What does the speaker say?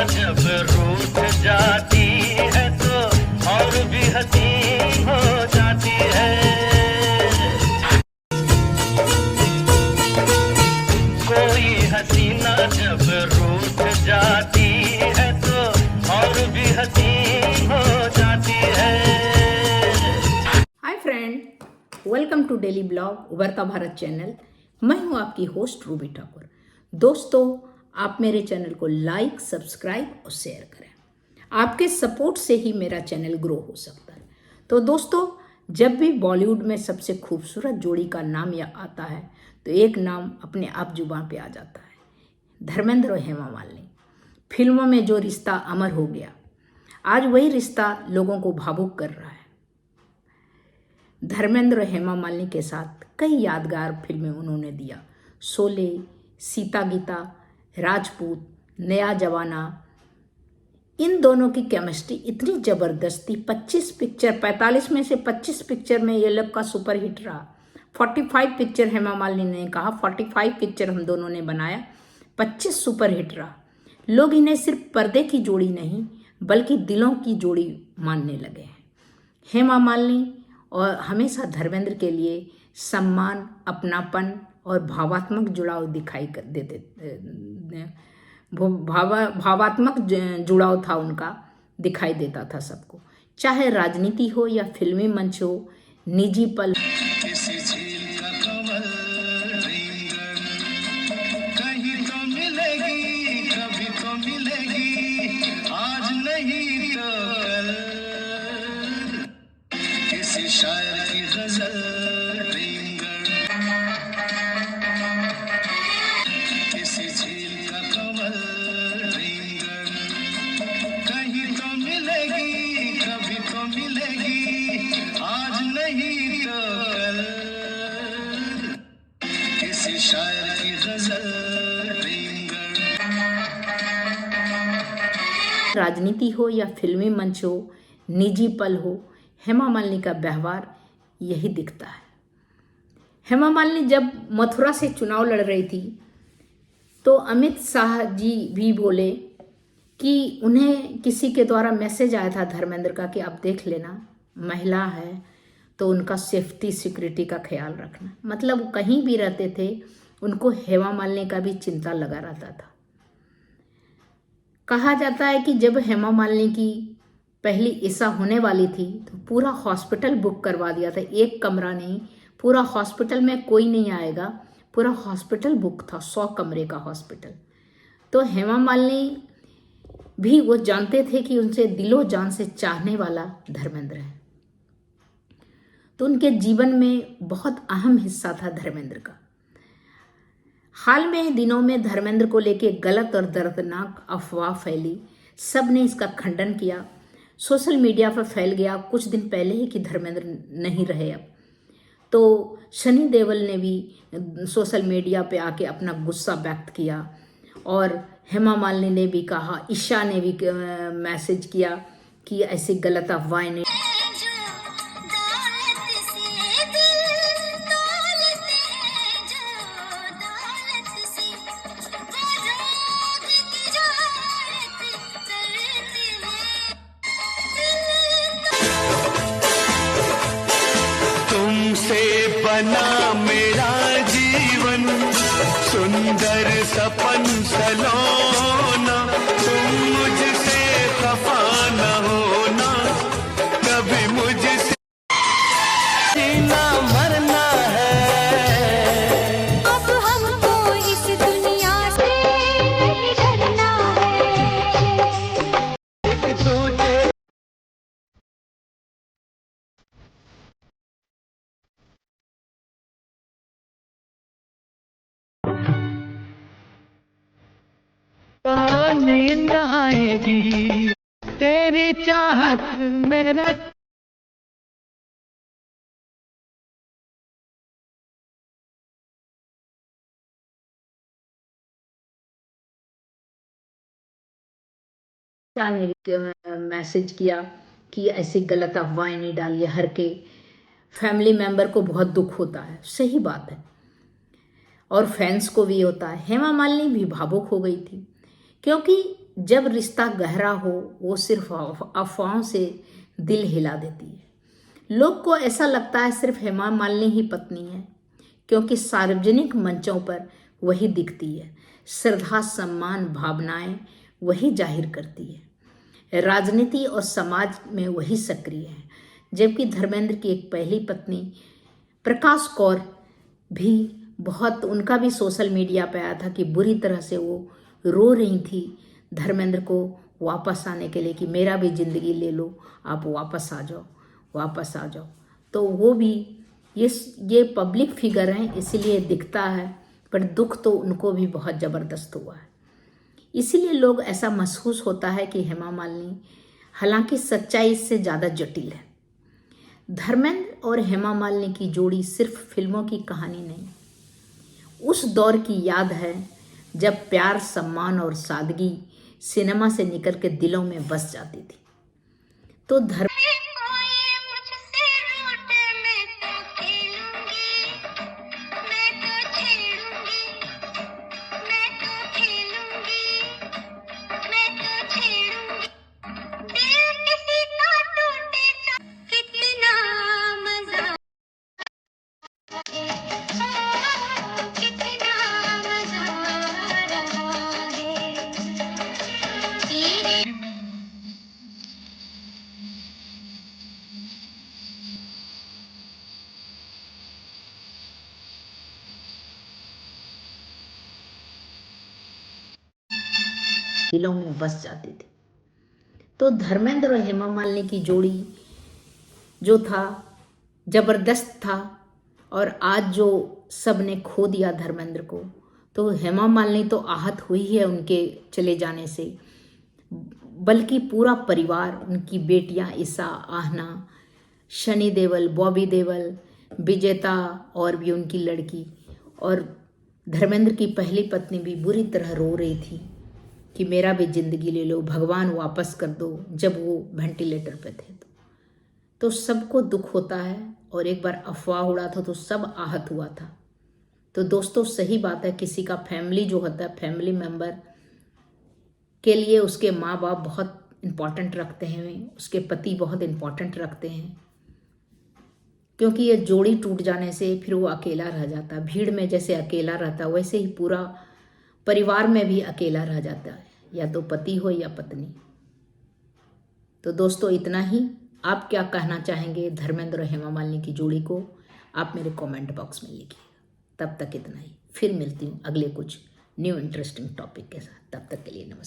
जब रूठ जाती है तो और भी हसीन हो जाती है। कोई हसीना जब रूठ जाती है तो और भी हसीन हो जाती है। Hi friend, welcome to daily blog Ubharta Bharat channel. मैं हूं आपकी होस्ट रूबी ठाकुर। दोस्तों, आप मेरे चैनल को लाइक, सब्सक्राइब और शेयर करें। आपके सपोर्ट से ही मेरा चैनल ग्रो हो सकता है। तो दोस्तों, जब भी बॉलीवुड में सबसे खूबसूरत जोड़ी का नाम आता है तो एक नाम अपने आप जुबान पे आ जाता है, धर्मेंद्र और हेमा मालिनी। फिल्मों में जो रिश्ता अमर हो गया, आज वही रिश्ता लोगों को भावुक कर रहा है। धर्मेंद्र और हेमा मालिनी के साथ कई यादगार फिल्में उन्होंने दिया। शोले, सीता गीता, राजपूत, नया जवाना। इन दोनों की केमिस्ट्री इतनी जबरदस्त थी। 45 में से 25 पिक्चर में ये लोग का सुपर हिट रहा। 45 पिक्चर हेमा मालिनी ने कहा, 45 पिक्चर हम दोनों ने बनाया, 25 सुपर हिट रहा। लोग इन्हें सिर्फ पर्दे की जोड़ी नहीं बल्कि दिलों की जोड़ी मानने लगे हैं। हेमा मालिनी और हमेशा धर्मेंद्र के लिए सम्मान, अपनापन और भावात्मक जुड़ाव दिखाई देते। भावात्मक जुड़ाव था उनका, दिखाई देता था सबको। चाहे राजनीति हो या फिल्मी मंच हो, निजी पल किसी झील का कमल रिंगन, कहीं तो मिलेगी, कभी तो मिलेगी, आज नहीं तो कल। किसी शायर की गजल रिंगन, किसी झील का कमल रिंगन, कहीं तो मिलेगी, कभी तो मिलेगी, आज नहीं तो कल। किसी शायर की गजल रिंगन। राजनीति हो या फिल्मी मंच हो, निजी पल हो, हेमा मालिनी का व्यवहार यही दिखता है। हेमा मालिनी जब मथुरा से चुनाव लड़ रही थी तो अमित शाह जी भी बोले कि उन्हें किसी के द्वारा मैसेज आया था धर्मेंद्र का कि आप देख लेना, महिला है तो उनका सेफ्टी सिक्योरिटी का ख्याल रखना। मतलब कहीं भी रहते थे उनको हेमा मालिनी का भी चिंता लगा रहता था। कहा जाता है कि जब हेमा मालिनी की पहली ईसा होने वाली थी तो पूरा हॉस्पिटल बुक करवा दिया था। एक कमरा नहीं, पूरा हॉस्पिटल में कोई नहीं आएगा, पूरा हॉस्पिटल बुक था, 100 कमरे का हॉस्पिटल। तो हेमा मालिनी भी वो जानते थे कि उनसे दिलो जान से चाहने वाला धर्मेंद्र है। तो उनके जीवन में बहुत अहम हिस्सा था धर्मेंद्र का। हाल में दिनों में धर्मेंद्र को लेके गलत और दर्दनाक अफवाह फैली। सब ने इसका खंडन किया। सोशल मीडिया पर फैल गया कुछ दिन पहले ही कि धर्मेंद्र नहीं रहे अब। तो सनी देओल ने भी सोशल मीडिया पे आके अपना गुस्सा व्यक्त किया और हेमा मालिनी ने भी कहा, ईशा ने भी मैसेज किया कि ऐसी गलत अफवाहें नहीं। तुमसे बना मेरा जीवन, सुंदर सपन सलोना, तुम मुझसे खफा न होना, कभी मुझसे जीना मरना है। अब हमको इस दुनिया से नहीं डरना है। तुझे नींद आएगी, तेरी चाहत मेरा ने मैसेज किया कि ऐसी गलत अफवाहें नहीं डालिए। हर के फैमिली मेंबर को बहुत दुख होता है, सही बात है, और फैंस को भी होता है। हेमा मालिनी भी भावुक हो गई थी क्योंकि जब रिश्ता गहरा हो वो सिर्फ अफवाहों से दिल हिला देती है। लोग को ऐसा लगता है सिर्फ हेमा मालिनी ही पत्नी है, क्योंकि सार्वजनिक मंचों पर वही दिखती है, श्रद्धा सम्मान भावनाएं वही जाहिर करती है, राजनीति और समाज में वही सक्रिय है। जबकि धर्मेंद्र की एक पहली पत्नी प्रकाश कौर भी उनका भी सोशल मीडिया पे आया था कि बुरी तरह से वो रो रही थी धर्मेंद्र को वापस आने के लिए कि मेरा भी ज़िंदगी ले लो, आप वापस आ जाओ, वापस आ जाओ। तो वो भी ये पब्लिक फिगर हैं इसीलिए दिखता है, पर दुख तो उनको भी बहुत ज़बरदस्त हुआ है। इसीलिए लोग ऐसा महसूस होता है कि हेमा मालिनी, हालांकि सच्चाई इससे ज़्यादा जटिल है। धर्मेंद्र और हेमा मालिनी की जोड़ी सिर्फ फिल्मों की कहानी नहीं, उस दौर की याद है जब प्यार सम्मान और सादगी सिनेमा से निकल के दिलों में बस जाती थी। तो कोई मुझसे रूठे मैं तो खेलूंगी, मैं तो छेड़ूंगी, मैं तो खेलूंगी, मैं तो छेड़ूंगी। दिल किसी का टूटे तो कितना मजा है, कितना मजा रहा है तेरे दिलों में बस जाती थी। तो धर्मेंद्र और हेमा मालिनी की जोड़ी जो था जबरदस्त था, और आज जो सब ने खो दिया धर्मेंद्र को, तो हेमा मालिनी तो आहत हुई है उनके चले जाने से, बल्कि पूरा परिवार, उनकी बेटियां ईशा, आहना, शनि देओल, बॉबी देओल, विजेता और भी उनकी लड़की, और धर्मेंद्र की पहली पत्नी भी बुरी तरह रो रही थी कि मेरा भी ज़िंदगी ले लो, भगवान वापस कर दो, जब वो वेंटिलेटर पे थे। तो सबको दुख होता है, और एक बार अफवाह उड़ा था तो सब आहत हुआ था। तो दोस्तों सही बात है, किसी का फैमिली जो होता है, फैमिली मेम्बर के लिए उसके माँ बाप बहुत इम्पॉर्टेंट रखते हैं, उसके पति बहुत इम्पॉर्टेंट रखते हैं, क्योंकि ये जोड़ी टूट जाने से फिर वो अकेला रह जाता है। भीड़ में जैसे अकेला रहता वैसे ही पूरा परिवार में भी अकेला रह जाता है, या तो पति हो या पत्नी। तो दोस्तों इतना ही। आप क्या कहना चाहेंगे धर्मेंद्र और हेमा मालिनी की जोड़ी को, आप मेरे कमेंट बॉक्स में लिखिए। तब तक इतना ही, फिर मिलती हूँ अगले कुछ न्यू इंटरेस्टिंग टॉपिक के साथ। तब तक के लिए नमस्कार।